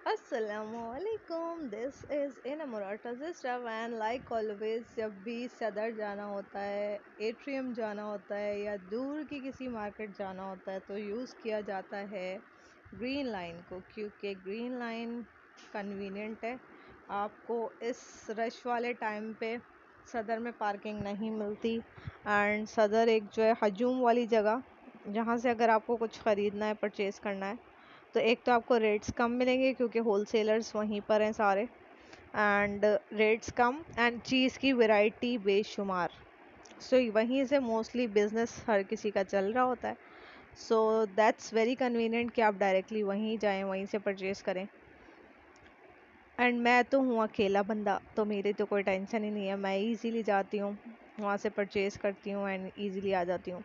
अस्सलामुअलैकुम, this is इनामुराता system and like always जब भी सदर जाना होता है, एट्रियम जाना होता है या दूर की किसी मार्केट जाना होता है तो यूज़ किया जाता है ग्रीन लाइन को, क्योंकि ग्रीन लाइन कन्वीनियंट है। आपको इस रश वाले टाइम पे सदर में पार्किंग नहीं मिलती एंड सदर एक जो है हजूम वाली जगह, जहाँ से अगर आपको कुछ ख़रीदना है, परचेज़ करना है तो एक तो आपको रेट्स कम मिलेंगे क्योंकि होलसेलर्स वहीं पर हैं सारे, and rates come and cheese की वैरायटी बेशुमार। सो वहीं से मोस्टली बिजनेस हर किसी का चल रहा होता है। सो दैट्स वेरी कन्वीनियंट कि आप डायरेक्टली वहीं जाएं, वहीं से परचेज़ करें। एंड मैं तो हूँ अकेला बंदा, तो मेरी तो कोई टेंशन ही नहीं है। मैं इजीली जाती हूँ, वहाँ से परचेज़ करती हूँ एंड इजीली आ जाती हूँ।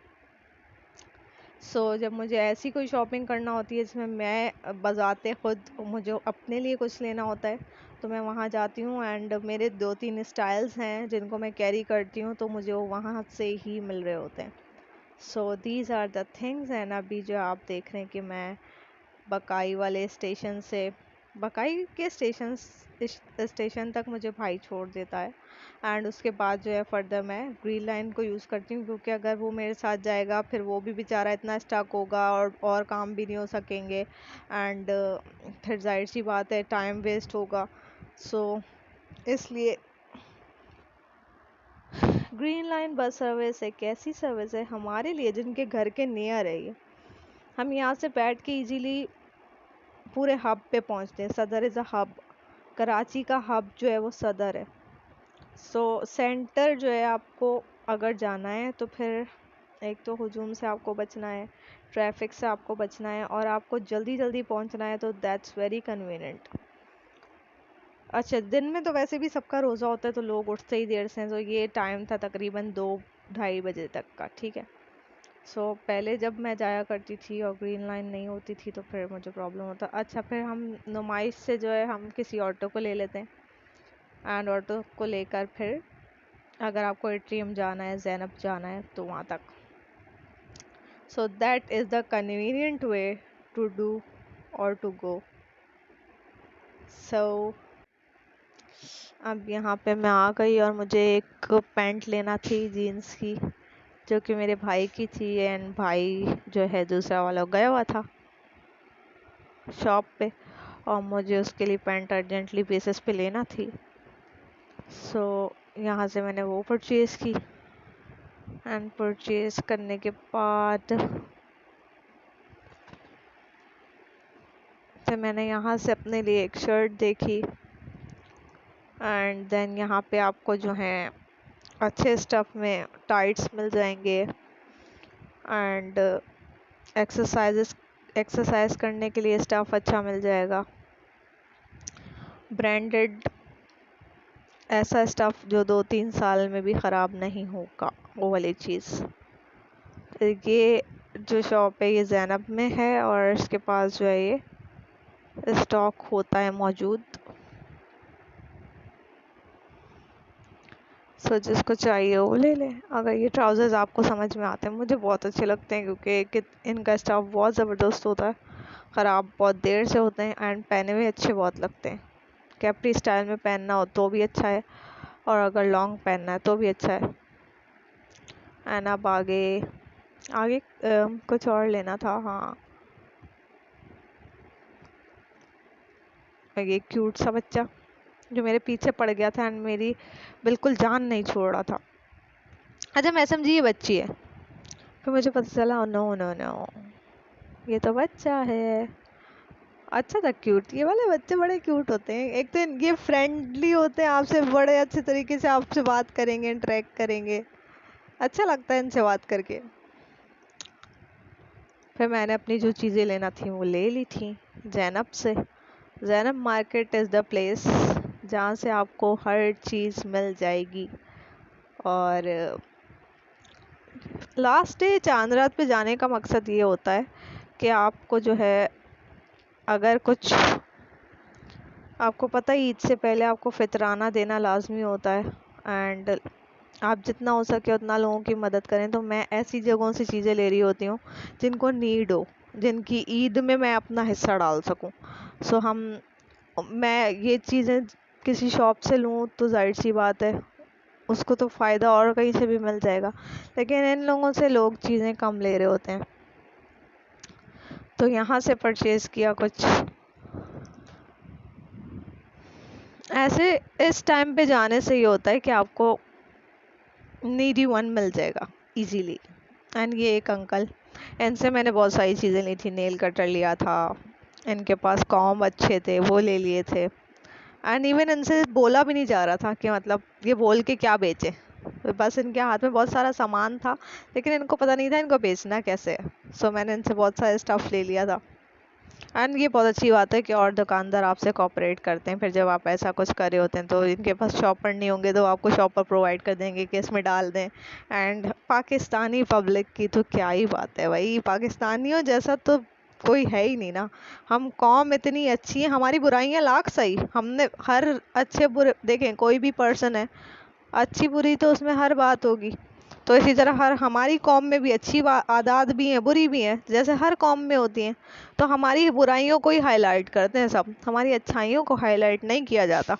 जब मुझे ऐसी कोई शॉपिंग करना होती है जिसमें मैं बज़ाते ख़ुद मुझे अपने लिए कुछ लेना होता है तो मैं वहाँ जाती हूँ एंड मेरे 2-3 स्टाइल्स हैं जिनको मैं कैरी करती हूँ, तो मुझे वो वहाँ से ही मिल रहे होते हैं। So these are the things. And अभी जो आप देख रहे हैं कि मैं बकाई वाले स्टेशन से, बकाई के स्टेशन तक मुझे भाई छोड़ देता है एंड उसके बाद जो है फर्दर मैं ग्रीन लाइन को यूज़ करती हूँ, क्योंकि अगर वो मेरे साथ जाएगा फिर वो भी बेचारा इतना स्टक होगा और काम भी नहीं हो सकेंगे एंड फिर जाहिर सी बात है टाइम वेस्ट होगा। इसलिए ग्रीन लाइन बस सर्विस एक ऐसी सर्विस है हमारे लिए जिनके घर के नियर है। ये हम यहाँ से बैठ के इजीली पूरे हब पे पहुँचते हैं। सदर इज़ अ हब, कराची का हब जो है वो सदर है। सेंटर जो है आपको अगर जाना है तो फिर एक तो हुजूम से आपको बचना है, ट्रैफिक से आपको बचना है और आपको जल्दी जल्दी पहुंचना है, तो दैट्स वेरी कन्वीनियंट। अच्छा, दिन में तो वैसे भी सबका रोज़ा होता है तो लोग उठते ही देर से हैं, तो ये टाइम था तकरीबन 2-2:30 बजे तक का, ठीक है। पहले जब मैं जाया करती थी और ग्रीन लाइन नहीं होती थी तो फिर मुझे प्रॉब्लम होता। अच्छा, फिर हम नुमाइश से जो है हम किसी ऑटो को ले लेते हैं एंड ऑटो को लेकर फिर अगर आपको एट्रियम जाना है, ज़ैनब जाना है तो वहाँ तक। So that is the convenient way to do और टू गो। सो अब यहाँ पे मैं आ गई और मुझे एक पैंट लेना थी जीन्स की, जो कि मेरे भाई की थी एंड भाई जो है दूसरा वाला गया हुआ था शॉप पे और मुझे उसके लिए पैंट अर्जेंटली बेसिस पे लेना थी। यहाँ से मैंने वो परचेज़ की एंड परचेज़ करने के बाद फिर मैंने यहाँ से अपने लिए एक शर्ट देखी एंड देन यहाँ पे आपको जो है अच्छे स्टफ़ में टाइट्स मिल जाएंगे एंड एक्सरसाइज करने के लिए स्टफ़ अच्छा मिल जाएगा, ब्रांडेड ऐसा स्टफ़ जो 2-3 साल में भी ख़राब नहीं होगा, वो वाली चीज़। ये जो शॉप है ये ज़ैनब में है और इसके पास जो है ये स्टॉक होता है मौजूद। जिसको चाहिए वो ले लें। अगर ये ट्राउज़र्स आपको समझ में आते हैं, मुझे बहुत अच्छे लगते हैं क्योंकि इनका स्टफ़ बहुत ज़बरदस्त होता है, ख़राब बहुत देर से होते हैं एंड पहने हुए अच्छे बहुत लगते हैं। कैप्री स्टाइल में पहनना हो तो भी अच्छा है और अगर लॉन्ग पहनना है तो भी अच्छा है। एंड अब आगे आगे कुछ और लेना था। हाँ, ये क्यूट सा बच्चा जो मेरे पीछे पड़ गया था एंड मेरी बिल्कुल जान नहीं छोड़ रहा था। अच्छा, मैं समझी ये बच्ची है, फिर मुझे पता चला नो नो नो, ये तो बच्चा है। अच्छा था, क्यूट। ये वाले बच्चे बड़े क्यूट होते हैं। एक तो ये फ्रेंडली होते हैं, आपसे बड़े अच्छे तरीके से आपसे बात करेंगे, इंटरेक्ट करेंगे, अच्छा लगता है इनसे बात करके। फिर मैंने अपनी जो चीज़ें लेना थी वो ले ली थी ज़ैनब से। Zainab market is the place जहाँ से आपको हर चीज़ मिल जाएगी। और लास्ट डे चांद रात पे जाने का मकसद ये होता है कि आपको जो है, अगर कुछ आपको पता है ईद से पहले आपको फितराना देना लाजमी होता है एंड आप जितना हो सके उतना लोगों की मदद करें। तो मैं ऐसी जगहों से चीज़ें ले रही होती हूँ जिनको नीड हो, जिनकी ईद में मैं अपना हिस्सा डाल सकूँ। हम मैं ये चीज़ें किसी शॉप से लूँ तो जाहिर सी बात है उसको तो फ़ायदा और कहीं से भी मिल जाएगा, लेकिन इन लोगों से लोग चीज़ें कम ले रहे होते हैं, तो यहाँ से परचेज़ किया कुछ ऐसे। इस टाइम पे जाने से ये होता है कि आपको नीडी वन मिल जाएगा इजीली। एंड ये एक अंकल, इनसे मैंने बहुत सारी चीज़ें ली थी, नेल कटर लिया था, इनके पास कॉम अच्छे थे वो ले लिए थे, एंड इवन इनसे बोला भी नहीं जा रहा था कि मतलब ये बोल के क्या बेचे, तो बस इनके हाथ में बहुत सारा सामान था लेकिन इनको पता नहीं था इनको बेचना कैसे है। सो मैंने इनसे बहुत सारे स्टफ़ ले लिया था। एंड ये बहुत अच्छी बात है कि और दुकानदार आपसे कोऑपरेट करते हैं, फिर जब आप ऐसा कुछ कर रहे होते हैं तो इनके पास शॉपर नहीं होंगे तो आपको शॉपर प्रोवाइड कर देंगे कि इसमें डाल दें। एंड पाकिस्तानी पब्लिक की तो क्या ही बात है भाई, पाकिस्तानियों जैसा तो कोई है ही नहीं ना। हम कौम इतनी अच्छी है, हमारी बुराइयां लाख सही, हमने हर अच्छे बुरे देखें, कोई भी पर्सन है अच्छी बुरी तो उसमें हर बात होगी, तो इसी तरह हर हमारी कौम में भी अच्छी आदात भी हैं बुरी भी हैं जैसे हर कौम में होती हैं। तो हमारी बुराइयों को ही हाईलाइट करते हैं सब, हमारी अच्छाइयों को हाईलाइट नहीं किया जाता।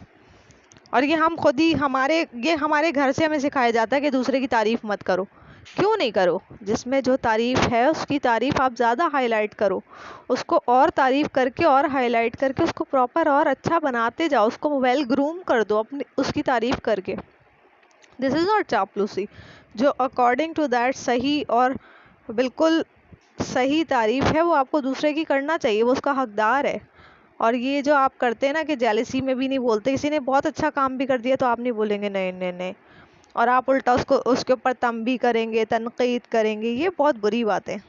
और ये हम खुद ही हमारे घर से हमें सिखाया जाता है कि दूसरे की तारीफ मत करो। क्यों नहीं करो, जिसमें जो तारीफ है उसकी तारीफ आप ज़्यादा हाईलाइट करो, उसको और तारीफ करके और हाईलाइट करके उसको प्रॉपर और अच्छा बनाते जाओ, उसको वेल ग्रूम कर दो अपनी उसकी तारीफ करके। दिस इज़ नॉट चापलूसी, जो अकॉर्डिंग टू दैट सही और बिल्कुल सही तारीफ है वो आपको दूसरे की करना चाहिए, वो उसका हकदार है। और ये जो आप करते हैं ना कि जेलसी में भी नहीं बोलते, किसी ने बहुत अच्छा काम भी कर दिया तो आप नहीं बोलेंगे नहीं नहीं नहीं, और आप उल्टा उसको उसके ऊपर तंबी करेंगे, तनकीद करेंगे, ये बहुत बुरी बात है।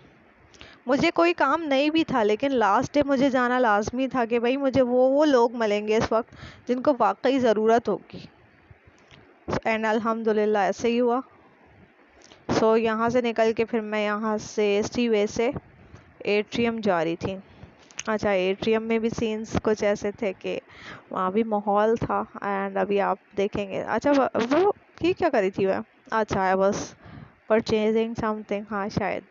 मुझे कोई काम नहीं भी था लेकिन लास्ट डे मुझे जाना लाजमी था कि भाई मुझे वो लोग मिलेंगे इस वक्त जिनको वाकई ज़रूरत होगी। एंड अल्हम्दुलिल्लाह ऐसे ही हुआ। सो यहाँ से निकल के फिर मैं यहाँ से सी वे से एट्रियम जा रही थी। अच्छा, एट्रियम में भी सीन्स कुछ ऐसे थे कि वहाँ भी माहौल था, एंड अभी आप देखेंगे। अच्छा वो ये क्या करी थी वह, अच्छा आई वाज परचेजिंग समथिंग, हाँ शायद।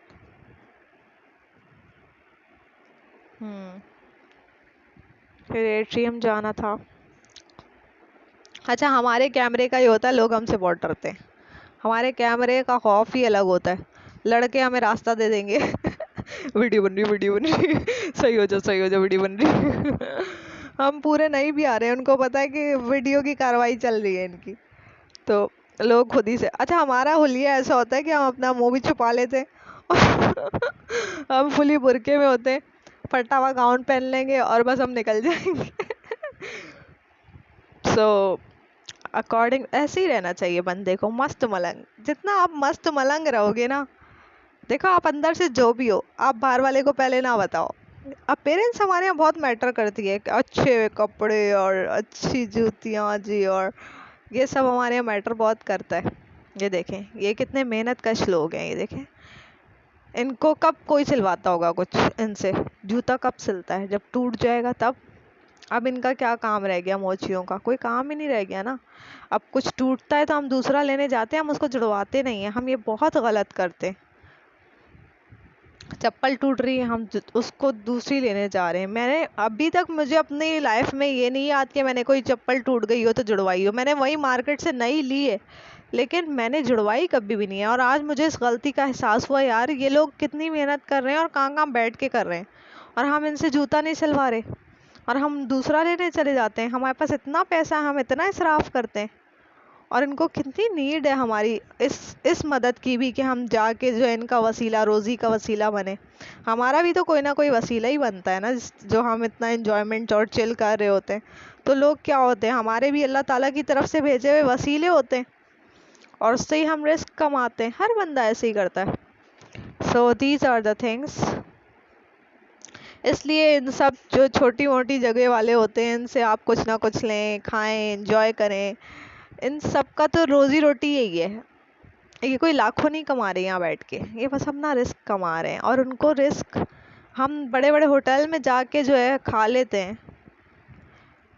फिर एट्रियम जाना था। अच्छा, हमारे कैमरे का ये होता है, लोग हमसे बहुत डरते हैं, हमारे कैमरे का खौफ ही अलग होता है। लड़के हमें रास्ता दे देंगे वीडियो बन रही, वीडियो बन रही सही हो जाओ वीडियो बन रही हम पूरे नहीं भी आ रहे हैं, उनको पता है कि वीडियो की कार्रवाई चल रही है इनकी, तो लोग खुद ही से। अच्छा, हमारा हुलिया ऐसा होता है कि हम अपना मुंह भी छुपा लेते हैं हम फुली बुरके में होते हैं, फटा हुआ गाउन पहन लेंगे और बस हम निकल जाएंगे सो अकॉर्डिंग ऐसे ही रहना चाहिए बंदे को, मस्त मलंग। जितना आप मस्त मलंग रहोगे ना, देखो आप अंदर से जो भी हो, आप बाहर वाले को पहले ना बताओ। अपीयरेंस हमारे यहाँ बहुत मैटर करती है, अच्छे कपड़े और अच्छी जूतियाँ जी, और ये सब हमारे यहाँ मैटर बहुत करता है। ये देखें, ये कितने मेहनत कश लोग हैं, ये देखें इनको कब कोई सिलवाता होगा कुछ इनसे, जूता कब सिलता है, जब टूट जाएगा तब। अब इनका क्या काम रह गया, मोचियों का कोई काम ही नहीं रह गया ना। अब कुछ टूटता है तो हम दूसरा लेने जाते हैं, हम उसको जुड़वाते नहीं हैं, हम ये बहुत गलत करते हैं। चप्पल टूट रही है, हम उसको दूसरी लेने जा रहे हैं। मैंने अभी तक, मुझे अपनी लाइफ में ये नहीं याद कि मैंने कोई चप्पल टूट गई हो तो जुड़वाई हो, मैंने वही मार्केट से नई ली है लेकिन मैंने जुड़वाई कभी भी नहीं है। और आज मुझे इस गलती का एहसास हुआ, यार ये लोग कितनी मेहनत कर रहे हैं और कहाँ कहाँ बैठ के कर रहे हैं, और हम इनसे जूता नहीं सिलवा रहे और हम दूसरा लेने चले जाते हैं। हमारे पास इतना पैसा है, हम इतना इसराफ करते हैं, और इनको कितनी नीड है हमारी इस मदद की भी कि हम जाके जो इनका वसीला, रोज़ी का वसीला बने। हमारा भी तो कोई ना कोई वसीला ही बनता है ना, जो हम इतना एंजॉयमेंट और चिल कर रहे होते हैं। तो लोग क्या होते हैं, हमारे भी अल्लाह ताला की तरफ से भेजे हुए वसीले होते हैं, और उससे ही हम रिस्क कमाते हैं। हर बंदा ऐसे ही करता है। So these are the things. इसलिए इन सब जो छोटी मोटी जगह वाले होते हैं, इनसे आप कुछ ना कुछ लें, खाएं, एंजॉय करें। इन सब का तो रोजी रोटी यही है। ये कोई लाखों नहीं कमा रहे यहाँ बैठ के, ये बस अपना रिस्क कमा रहे हैं। और उनको रिस्क, हम बड़े बड़े होटल में जाके जो है खा लेते हैं,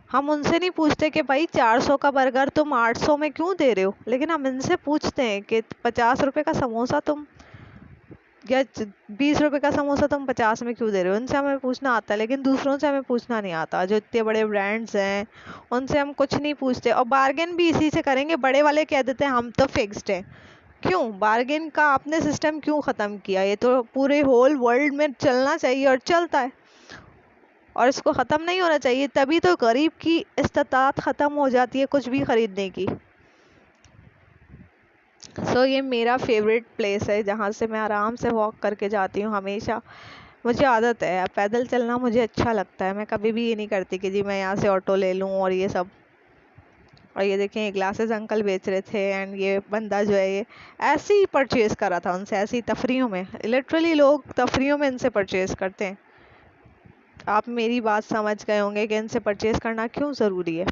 हम उनसे नहीं पूछते कि भाई 400 का बर्गर तुम 800 में क्यों दे रहे हो, लेकिन हम इनसे पूछते हैं कि 50 रुपए का समोसा तुम या 20 रुपए का समोसा तुम 50 में क्यों दे रहे हो? उनसे हमें पूछना आता है, लेकिन दूसरों से हमें पूछना नहीं आता। जो इतने बड़े ब्रांड्स हैं उनसे हम कुछ नहीं पूछते, और बार्गेन भी इसी से करेंगे। बड़े वाले कह देते हैं हम तो फिक्स्ड है। क्यों बार्गेन का आपने सिस्टम क्यों ख़त्म किया? ये तो पूरे होल वर्ल्ड में चलना चाहिए और चलता है, और इसको ख़त्म नहीं होना चाहिए। तभी तो गरीब की इस्तात ख़त्म हो जाती है कुछ भी ख़रीदने की। ये मेरा फेवरेट प्लेस है जहाँ से मैं आराम से वॉक करके जाती हूँ हमेशा। मुझे आदत है, पैदल चलना मुझे अच्छा लगता है। मैं कभी भी ये नहीं करती कि जी मैं यहाँ से ऑटो ले लूँ और ये सब। और ये देखें, ये ग्लासेस अंकल बेच रहे थे, एंड ये बंदा जो है ये ऐसे ही परचेज करा था उनसे, ऐसी तफरीयों में। लिटरली लोग तफरीयों में इनसे परचेज करते हैं। आप मेरी बात समझ गए होंगे कि इनसे परचेज करना क्यों ज़रूरी है।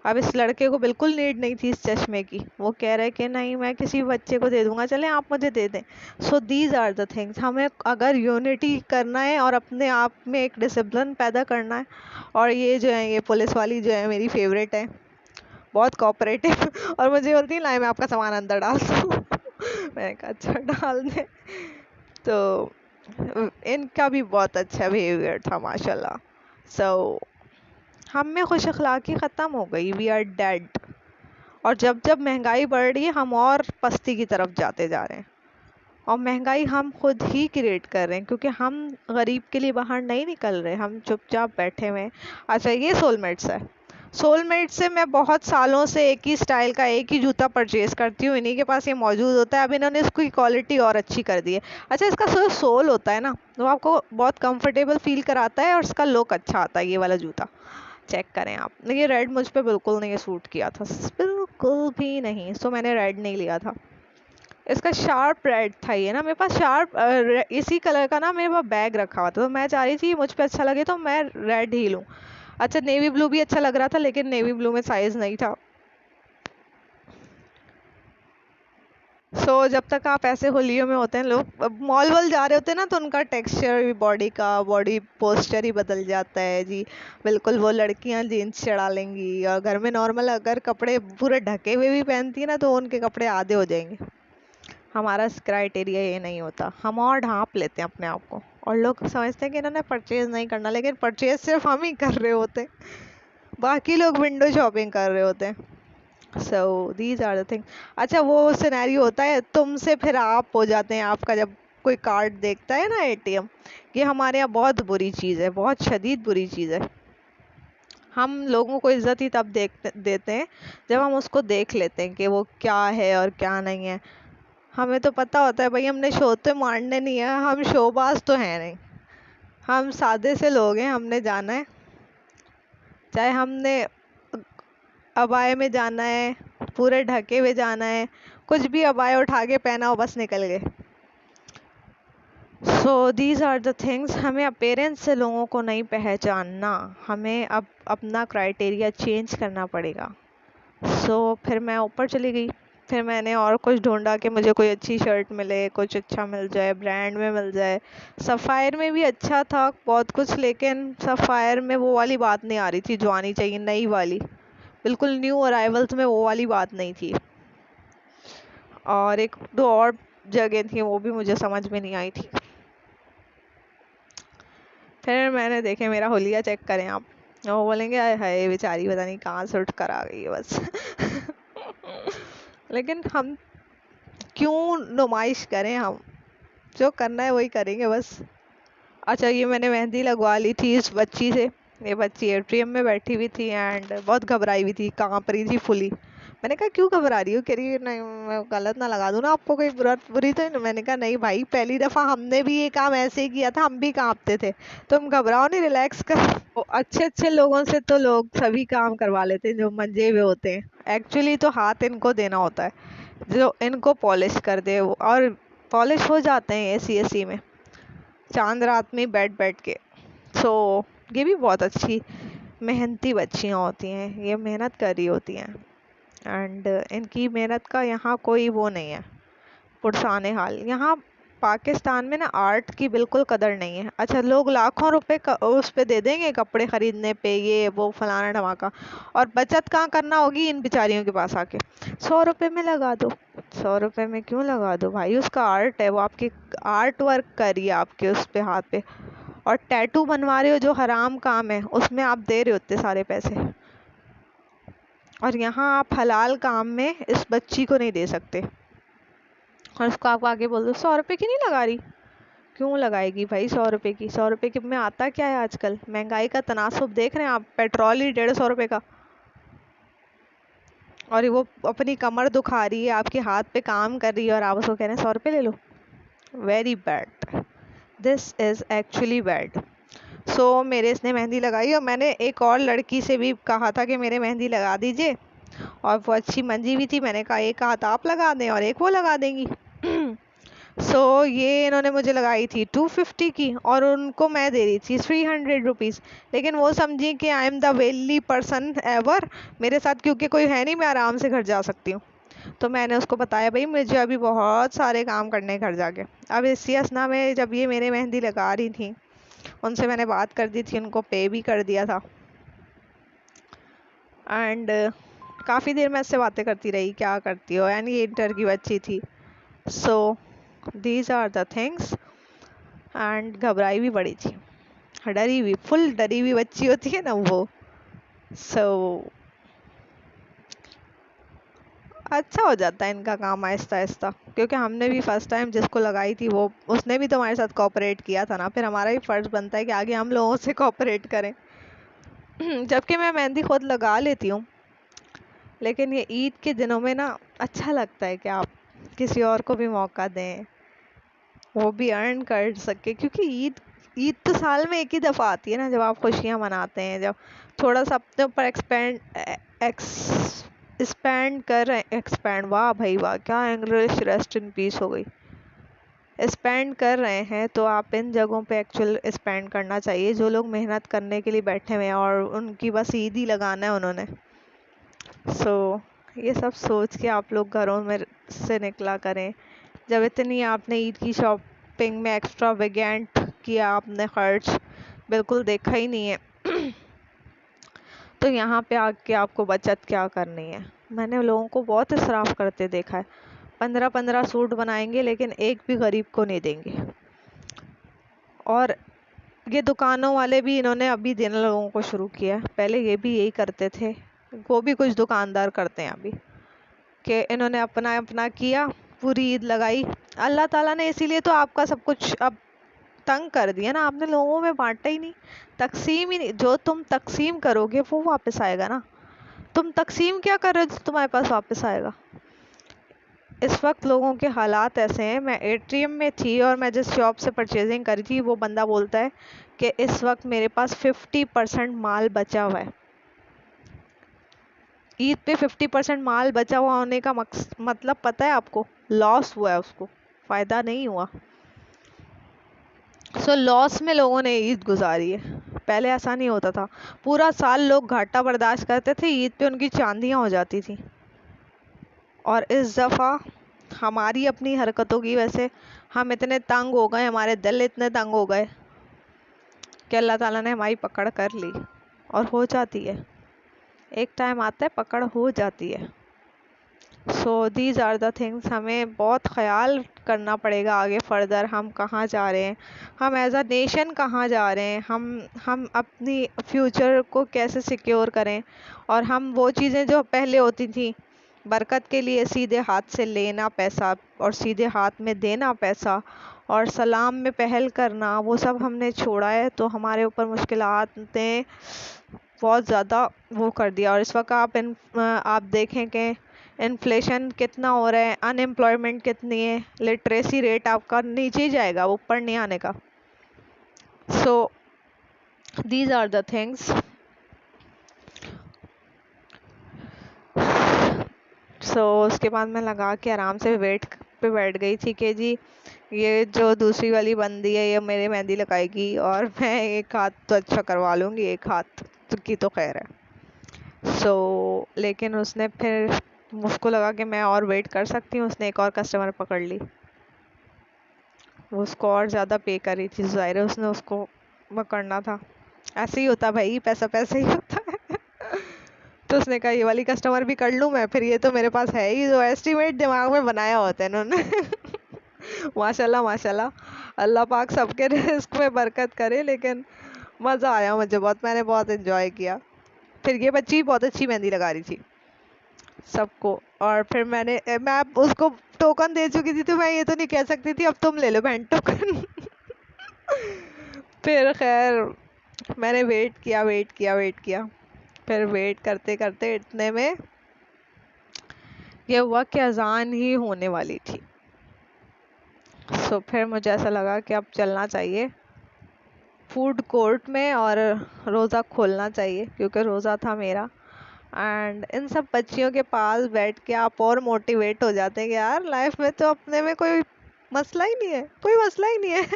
अब इस लड़के को बिल्कुल नीड नहीं थी इस चश्मे की, वो कह रहे कि नहीं मैं किसी बच्चे को दे दूंगा, चले आप मुझे दे दें। So these are the things. हमें अगर यूनिटी करना है और अपने आप में एक डिसिप्लिन पैदा करना है, और ये जो है ये पुलिस वाली जो है मेरी फेवरेट है, बहुत कोऑपरेटिव और मुझे बोलती है लाए मैं आपका सामान अंदर डाल दूँ मैंने कहा अच्छा डाल दे। तो इनका भी बहुत अच्छा बिहेवियर था माशाल्लाह। हम में खुश अखलाक़ी ख़त्म हो गई, वी आर डेड। और जब जब महंगाई बढ़ रही है हम और पस्ती की तरफ जाते जा रहे हैं, और महंगाई हम खुद ही क्रिएट कर रहे हैं, क्योंकि हम गरीब के लिए बाहर नहीं निकल रहे, हम चुपचाप बैठे हुए हैं। अच्छा, ये सोलमेट्स है। सोलमेट से मैं बहुत सालों से एक ही स्टाइल का एक ही जूता परचेज़ करती हूँ, इन्हीं के पास ये मौजूद होता है। अब इन्होंने इसकी क्वालिटी और अच्छी कर दी है। अच्छा, इसका सोल होता है ना, वो आपको बहुत कंफर्टेबल फील कराता है और इसका लुक अच्छा आता है। ये वाला जूता चेक करें आप, ये रेड मुझ पे बिल्कुल नहीं सूट किया था, बिल्कुल भी नहीं। मैंने रेड नहीं लिया था। इसका शार्प रेड था ये ना, मेरे पास शार्प इसी कलर का ना मेरे पास बैग रखा हुआ था, तो मैं चाह रही थी मुझ पे अच्छा लगे तो मैं रेड ही लूँ। अच्छा, नेवी ब्लू भी अच्छा लग रहा था, लेकिन नेवी ब्लू में साइज नहीं था। जब तक आप ऐसे होलियों में होते हैं, लोग मॉल वॉल जा रहे होते हैं ना, तो उनका टेक्सचर बॉडी पोस्चर ही बदल जाता है जी। बिल्कुल वो लड़कियां जीन्स चढ़ा लेंगी, और घर में नॉर्मल अगर कपड़े पूरे ढके हुए भी पहनती है ना, तो उनके कपड़े आधे हो जाएंगे। हमारा क्राइटेरिया ये नहीं होता, हम और ढांप लेते हैं अपने आप को, और लोग समझते हैं कि इन्होंने परचेज नहीं करना, लेकिन परचेज सिर्फ हम ही कर रहे होते, बाकी लोग विंडो शॉपिंग कर रहे होते हैं। These are the thing. अच्छा, वो सिनेरियो होता है तुमसे फिर आप हो जाते हैं आपका, जब कोई कार्ड देखता है ना एटीएम, ये हमारे यहाँ बहुत बुरी चीज़ है, बहुत शदीद बुरी चीज़ है। हम लोगों को इज्जत ही तब देते हैं जब हम उसको देख लेते हैं कि वो क्या है और क्या नहीं है। हमें तो पता होता है भाई, हमने शो तो मारने नहीं है, हम शोबाज तो हैं नहीं, हम सादे से लोग हैं। हमने जाना है, चाहे हमने अबाए में जाना है, पूरे ढके हुए जाना है, कुछ भी अबाए उठा के पहना हो, बस निकल गए। These are the things. हमें अपेरेंस से लोगों को नहीं पहचानना, हमें अब अपना क्राइटेरिया चेंज करना पड़ेगा। फिर मैं ऊपर चली गई, फिर मैंने और कुछ ढूंढा कि मुझे कोई अच्छी शर्ट मिले, कुछ अच्छा मिल जाए, ब्रांड में मिल जाए। सफ़ायर में भी अच्छा था बहुत कुछ, लेकिन सफ़ायर में वो वाली बात नहीं आ रही थी जो आनी चाहिए, नई वाली, बिल्कुल न्यू अराइवल्स में वो वाली बात नहीं थी। और एक दो और जगह थी, वो भी मुझे समझ में नहीं आई थी। फिर मैंने देखे, मेरा होलिया चेक करें आप, वो बोलेंगे आए हाय बेचारी पता नहीं कहाँ से उठ कर आ गई है बस लेकिन हम क्यों नुमाइश करें, हम जो करना है वही करेंगे बस। अच्छा, ये मैंने मेहंदी लगवा ली थी इस बच्ची से। ये बच्ची एट्रियम में बैठी हुई थी एंड बहुत घबराई हुई थी, कांप रही थी फुली। मैंने कहा क्यों घबरा रही हो? कह रही नहीं मैं गलत ना लगा दूँ ना आपको, कोई बुरी तो नहीं। मैंने कहा नहीं भाई, पहली दफ़ा हमने भी ये काम ऐसे ही किया था, हम भी कांपते थे, तुम घबराओ नहीं, रिलैक्स कर। अच्छे अच्छे लोगों से तो लोग सभी काम करवा लेते हैं जो मंजे हुए होते हैं। एक्चुअली तो हाथ इनको देना होता है, जो इनको पॉलिश कर दे, और पॉलिश हो जाते हैं एसी में चांद रात में बैठ बैठ के। ये भी बहुत अच्छी मेहनती बच्चियाँ होती हैं, ये मेहनत कर रही होती हैं, एंड इनकी मेहनत का यहाँ कोई वो नहीं है पुरसाने हाल। यहाँ पाकिस्तान में ना आर्ट की बिल्कुल कदर नहीं है। अच्छा, लोग लाखों रुपए उस पे दे देंगे कपड़े खरीदने पे, ये वो फलाना धमाका, और बचत कहाँ करना होगी इन बेचारियों के पास आके? 100 रुपए में लगा दो, 100 रुपये में क्यों लगा दो भाई, उसका आर्ट है वो, आपके आर्ट वर्क करिए आपके उस पे हाथ पे। और टैटू बनवा रहे हो जो हराम काम है, उसमें आप दे रहे हो इतने सारे पैसे, और यहाँ आप हलाल काम में इस बच्ची को नहीं दे सकते। और उसको आप आगे बोल दो 100 रुपये की नहीं लगा रही। क्यों लगाएगी भाई 100 रुपये की? 100 रुपये की में आता क्या है आजकल? महंगाई का तनासुब देख रहे हैं आप, पेट्रोल ही 150 रुपये का, और वो अपनी कमर दुखा रही है, आपके हाथ पे काम कर रही है, और आप उसको कह रहे हैं 100 रुपये ले लो। Very bad, this is actually bad. So मेरे इसने मेहंदी लगाई, और मैंने एक और लड़की से भी कहा था कि मेरे मेहंदी लगा दीजिए, और वो अच्छी मंजी भी थी। मैंने कहा एक हाथ आप लगा दें और एक वो लगा देंगी। ये इन्होंने मुझे लगाई थी 250 की, और उनको मैं दे रही थी 300 रुपीज़। लेकिन वो समझी कि I am the wily person ever, मेरे साथ क्योंकि कोई है नहीं, मैं आराम से घर जा सकती हूँ। तो मैंने उसको बताया भाई मुझे अभी बहुत सारे काम करने घर जाके। अब इसी असना में जब ये मेरे मेहंदी लगा रही थी, उनसे मैंने बात कर दी थी, उनको पे भी कर दिया था। एंड काफ़ी देर मैं इससे बातें करती रही, क्या करती हो, एंड ये इंटर की बच्ची थी। So these are the things. And घबराई भी बड़ी थी, डरी हुई, फुल डरी हुई बच्ची होती है ना वो। सो अच्छा हो जाता है इनका काम आहिस्ता आहिस्ता, क्योंकि हमने भी फर्स्ट टाइम जिसको लगाई थी वो, उसने भी तो हमारे साथ कोऑपरेट किया था ना, फिर हमारा भी फर्ज बनता है कि आगे हम लोगों से कोऑपरेट करें। जबकि मैं मेहंदी खुद लगा लेती हूँ, लेकिन ये ईद के दिनों में ना अच्छा लगता है कि आप किसी और को भी मौका दें, वो भी अर्न कर सके, क्योंकि ईद ईद तो साल में एक ही दफ़ा आती है ना, जब आप खुशियाँ मनाते हैं, जब थोड़ा सा अपने ऊपर एक्सपैंड कर रहे हैं, एक्सपैंड, वाह भाई वाह, क्या इंग्लिश, रेस्ट इन पीस हो गई। स्पेंड कर रहे हैं तो आप इन जगहों पे एक्चुअल स्पेंड करना चाहिए। जो लोग मेहनत करने के लिए बैठे हुए हैं और उनकी बस ईद ही लगाना है उन्होंने। ये सब सोच के आप लोग घरों में से निकला करें। जब इतनी आपने ईद की शॉपिंग में एक्स्ट्रा वेगेंट किया, आपने खर्च बिल्कुल देखा ही नहीं है, तो यहाँ पे आके आपको बचत क्या करनी है? मैंने लोगों को बहुत इसराफ करते देखा है, 15-15 सूट बनाएंगे लेकिन एक भी गरीब को नहीं देंगे। और ये दुकानों वाले भी इन्होंने अभी देना लोगों को शुरू किया है, पहले ये भी यही करते थे, वो भी कुछ दुकानदार करते हैं अभी, कि इन्होंने अपना अपना किया, पूरी ईद लगाई। अल्लाह ताला ने इसीलिए तो आपका सब कुछ अब तंग कर दिया ना, आपने लोगों में बांटा ही नहीं, तकसीम ही नहीं। जो तुम तकसीम करोगे वो वापस आएगा ना, तुम तकसीम क्या कर रहे हो जो तुम्हारे पास वापस आएगा? इस वक्त लोगों के हालात ऐसे हैं। मैं एटीएम में थी और मैं जिस शॉप से परचेजिंग करी थी, वो बंदा बोलता है कि इस वक्त मेरे पास 50% माल बचा हुआ है। ईद पे 50% माल बचा हुआ होने का मतलब पता है आपको? लॉस हुआ है उसको, फ़ायदा नहीं हुआ। लॉस में लोगों ने ईद गुजारी है। पहले ऐसा नहीं होता था, पूरा साल लोग घाटा बर्दाश्त करते थे, ईद पे उनकी चांदियाँ हो जाती थी। और इस दफ़ा हमारी अपनी हरकतों की वजह से हम इतने तंग हो गए, हमारे दिल इतने तंग हो गए कि अल्लाह ताला ने हमारी पकड़ कर ली। और हो जाती है, एक टाइम आता है पकड़ हो जाती है। दीज आर द थिंग्स, हमें बहुत ख्याल करना पड़ेगा आगे फर्दर हम कहाँ जा रहे हैं, हम एज अ नेशन कहाँ जा रहे हैं, हम अपनी फ्यूचर को कैसे सिक्योर करें। और हम वो चीज़ें जो पहले होती थी, बरकत के लिए सीधे हाथ से लेना पैसा और सीधे हाथ में देना पैसा और सलाम में पहल करना, वो सब हमने छोड़ा है। तो हमारे ऊपर मुश्किलात ने बहुत ज़्यादा वो कर दिया। और इस वक्त आप देखें कि इन्फ्लेशन कितना हो रहा है, अनएम्प्लॉयमेंट कितनी है, लिटरेसी रेट आपका नीचे ही जाएगा, ऊपर नहीं आने का। These are the things. उसके बाद मैं लगा के आराम से वेट पे बैठ गई थी कि जी ये जो दूसरी वाली बंदी है ये मेरे मेहंदी लगाएगी और मैं एक हाथ तो अच्छा करवा लूँगी, एक हाथ की तो खैर है। लेकिन उसने फिर, मुझको लगा कि मैं और वेट कर सकती हूँ, उसने एक और कस्टमर पकड़ ली, वो उसको और ज़्यादा पे कर रही थी, ज़ाहिर है उसने उसको पकड़ना था। ऐसे ही होता भाई, पैसा पैसा ही होता है। तो उसने कहा ये वाली कस्टमर भी कर लूँ मैं, फिर ये तो मेरे पास है ही, जो एस्टिमेट दिमाग में बनाया होता है इन्होंने। माशाल्लाह माशाल्लाह, अल्लाह पाक सबके रिस्क में बरकत करे। लेकिन मज़ा आया मुझे बहुत, मैंने बहुत एंजॉय किया। फिर ये बच्ची बहुत अच्छी मेहंदी लगा रही थी सबको। और फिर मैं उसको टोकन दे चुकी थी, तो मैं ये तो नहीं कह सकती थी अब तुम ले लो बहन टोकन। फिर खैर मैंने वेट किया वेट किया वेट किया। फिर वेट करते करते इतने में ये हुआ कि अजान ही होने वाली थी। सो फिर मुझे ऐसा लगा कि अब चलना चाहिए फूड कोर्ट में और रोज़ा खोलना चाहिए, क्योंकि रोज़ा था मेरा। एंड इन सब बच्चियों के पास बैठ के आप और मोटिवेट हो जाते हैं कि यार लाइफ में तो अपने में कोई मसला ही नहीं है, कोई मसला ही नहीं है।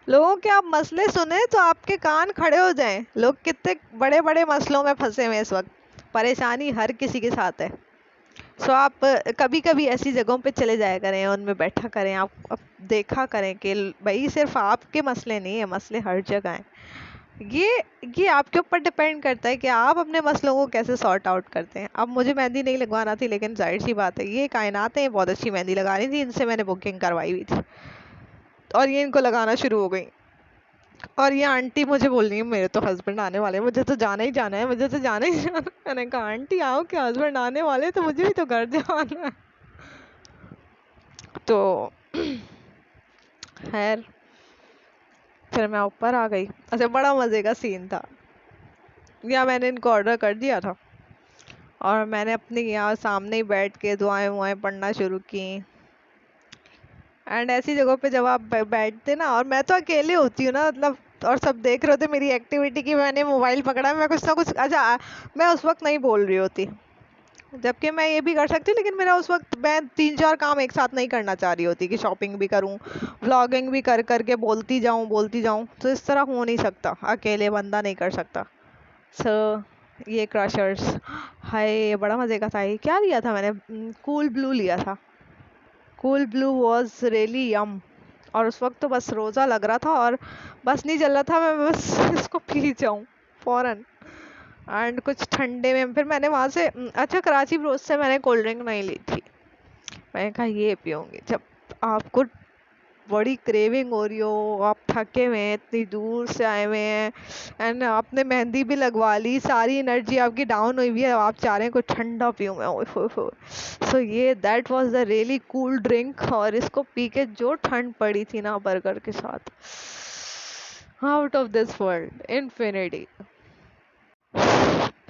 लोगों के आप मसले सुने तो आपके कान खड़े हो जाएं। लोग कितने बड़े बड़े मसलों में फंसे हुए हैं इस वक्त, परेशानी हर किसी के साथ है। सो आप कभी कभी ऐसी जगहों पे चले जाया करें, उनमें बैठा करें, आप देखा करें कि भाई सिर्फ आपके मसले नहीं है, मसले हर जगह हैं। ये ये आपके ऊपर डिपेंड करता है कि आप अपने मसलों को कैसे सॉर्ट आउट करते हैं। अब मुझे मेहंदी नहीं लगवाना थी, लेकिन जाहिर सी बात है ये कायनात है, बहुत अच्छी मेहंदी लगा रही थी, इनसे मैंने बुकिंग करवाई हुई थी और ये इनको लगाना शुरू हो गई। और ये आंटी मुझे बोल रही है मेरे तो हस्बैंड आने वाले हैं, मुझे तो जाना ही जाना है, मुझे तो जाना ही जाना है। मैंने कहा आंटी आओ, क्या हस्बैंड आने वाले तो मुझे भी तो घर जाना है। तो खैर फिर मैं ऊपर आ गई। अच्छा, बड़ा मज़े का सीन था। या मैंने इनको ऑर्डर कर दिया था और मैंने अपनी यहाँ सामने ही बैठ के दुआएं वुआएं पढ़ना शुरू की। एंड ऐसी जगहों पे जब आप बैठते ना, और मैं तो अकेले होती हूँ ना, मतलब और सब देख रहे होते मेरी एक्टिविटी की, मैंने मोबाइल पकड़ा, मैं कुछ ना कुछ, अच्छा मैं उस वक्त नहीं बोल रही होती, जबकि मैं ये भी कर सकती, लेकिन मेरा उस वक्त मैं 3-4 काम एक साथ नहीं करना चाह रही होती कि शॉपिंग भी करूं, व्लॉगिंग भी कर करके बोलती जाऊं, तो इस तरह हो नहीं सकता, अकेले बंदा नहीं कर सकता। सो ये क्रशर्स, हाय ये बड़ा मज़े का था। ये क्या लिया था मैंने, कूल ब्लू लिया था। कूल ब्लू वॉज रियली यम। और उस वक्त तो बस रोज़ा लग रहा था और बस नहीं चल रहा था, मैं बस इसको पी जाऊं फ़ौरन। एंड कुछ ठंडे में फिर मैंने वहाँ से अच्छा कराची ब्रोस से मैंने कोल्ड ड्रिंक नहीं ली थी। मैंने कहा ये पीऊँगी, जब आपको बड़ी क्रेविंग हो रही हो, आप थके हुए हैं, इतनी दूर से आए हुए हैं, एंड आपने मेहंदी भी लगवा ली, सारी एनर्जी आपकी डाउन हुई हुई है, आप चाह रहे हैं कुछ ठंडा पीऊँ मैं, ओह। सो ये that was the really cool drink. और इसको पी के जो ठंड पड़ी थी ना बर्गर के साथ, out of this world, infinity.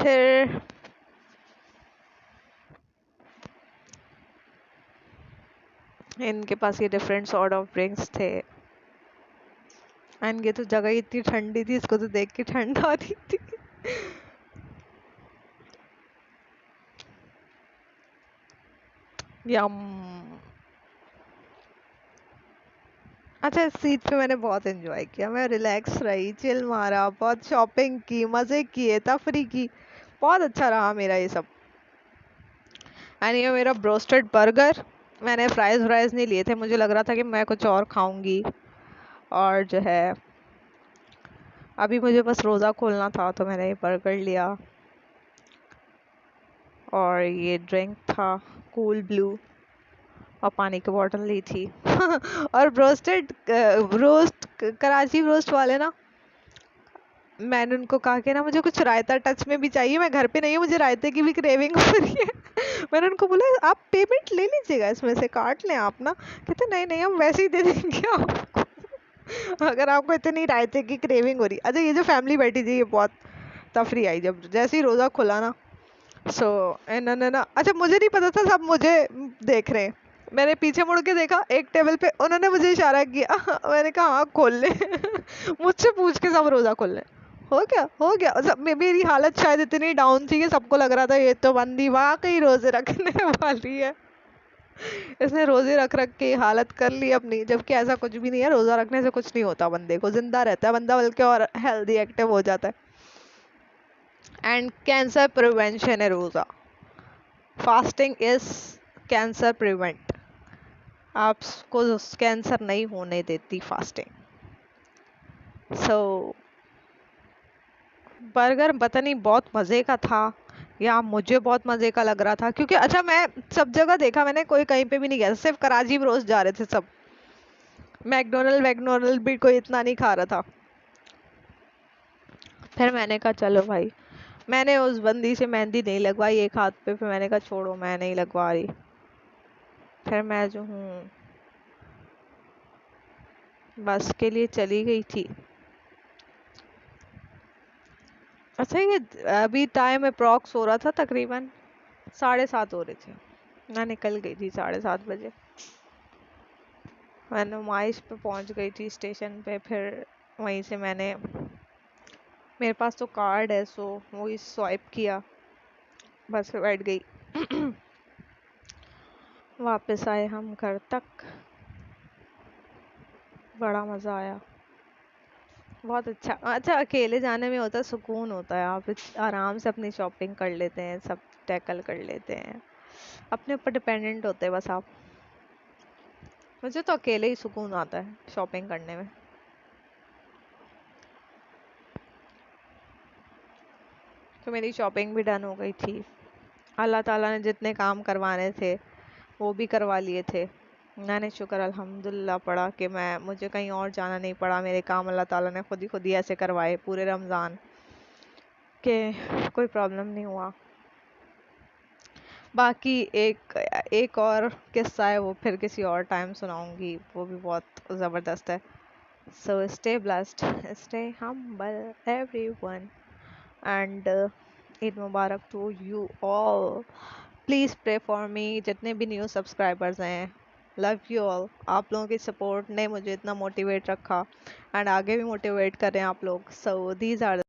फिर इनके पास ये डिफरेंट सॉर्ट ऑफ ड्रिंक्स थे, एंड ये तो जगह ही इतनी ठंडी थी, इसको तो देख के ठंड आ रही थी। यम। अच्छा, इस सीट पे मैंने बहुत एंजॉय किया, मैं रिलैक्स रही, चिल मारा, बहुत शॉपिंग की, मज़े किए, तफरी की, बहुत अच्छा रहा मेरा ये सब। एंड ये मेरा ब्रोस्टेड बर्गर, मैंने फ्राइज़ व्राइज़ नहीं लिए थे, मुझे लग रहा था कि मैं कुछ और खाऊंगी। और जो है अभी मुझे बस रोज़ा खोलना था, तो मैंने ये बर्गर लिया और ये ड्रिंक था कूल ब्लू, और पानी की बोतल ली थी। और कराची रोस्ट वाले ना, मैंने उनको कहा कि ना मुझे कुछ रायता टच में भी चाहिए, मैं घर पे नहीं हूँ, मुझे रायते की भी क्रेविंग हो रही है। मैंने उनको बोला आप पेमेंट ले लीजिएगा, इसमें से काट लें आप ना। कहते नहीं नहीं हम वैसे ही दे देंगे आपको। अगर आपको इतनी रायते की क्रेविंग हो रही। अच्छा, ये जो फैमिली बैठी थी ये बहुत तफरी आई जब जैसे ही रोज़ा खुला ना। सो इन्होंने ना, अच्छा मुझे नहीं पता था सब मुझे देख रहे हैं, मैंने पीछे मुड़ के देखा, एक टेबल पे उन्होंने मुझे इशारा किया। मैंने कहा हाँ खोल ले। मुझसे पूछ के सब रोज़ा खोल ले। हो गया सब मेरी हालत शायद इतनी डाउन थी कि सबको लग रहा था ये तो बंदी वाकई रोजे रखने वाली है, इसने रोजे रख रख के हालत कर ली अपनी, जबकि ऐसा कुछ भी नहीं है, रोजा रखने से कुछ नहीं होता, बंदे को जिंदा रहता है बंदा, बल्कि और हेल्दी एक्टिव हो जाता है। एंड कैंसर प्रिवेंशन है रोजा, फास्टिंग इज कैंसर प्रिवेंट, आपको कैंसर नहीं होने देती फास्टिंग। सो बर्गर पता नहीं बहुत मज़े का था, या मुझे बहुत मजे का लग रहा था, क्योंकि अच्छा मैं सब जगह देखा मैंने, कोई कहीं पे भी नहीं गया, सिर्फ कराची ब्रोस जा रहे थे सब। मैकडोनल्ड भी कोई इतना नहीं खा रहा था। फिर मैंने कहा चलो भाई, मैंने उस बंदी से मेहंदी नहीं लगवाई एक हाथ पे, फिर मैंने कहा छोड़ो मैं नहीं लगवा रही। फिर मैं जो हूँ बस के लिए चली गई थी। अच्छा ये अभी टाइम अप्रॉक्स हो रहा था तकरीबन 7:30 हो रहे थे, मैं निकल गई थी 7:30 बजे। मैं नुमाइश पे पहुंच गई थी स्टेशन पे, फिर वहीं से मैंने, मेरे पास तो कार्ड है सो वही स्वाइप किया, बस पे बैठ गई। वापस आए हम घर तक, बड़ा मज़ा आया, बहुत अच्छा। अच्छा अकेले जाने में होता है सुकून होता है, आप आराम से अपनी शॉपिंग कर लेते हैं, सब टैकल कर लेते हैं, अपने ऊपर डिपेंडेंट होते हैं बस आप। मुझे तो अकेले ही सुकून आता है शॉपिंग करने में। तो मेरी शॉपिंग भी डन हो गई थी, अल्लाह ताला ने जितने काम करवाने थे वो भी करवा लिए थे। मैंने शुक्र अल्हम्दुलिल्लाह पढ़ा कि मुझे कहीं और जाना नहीं पड़ा, मेरे काम अल्लाह ताला ने खुद ही ऐसे करवाए पूरे रमज़ान के, कोई प्रॉब्लम नहीं हुआ। बाकी एक एक और किस्सा है, वो फिर किसी और टाइम सुनाऊंगी, वो भी बहुत ज़बरदस्त है। So stay blessed, stay humble everyone, and Eid Mubarak to you all. Please pray for me, जितने भी न्यू सब्सक्राइबर्स हैं, लव यू ऑल। आप लोगों की सपोर्ट ने मुझे इतना मोटिवेट रखा, एंड आगे भी मोटिवेट करें आप लोग। सो दीज आर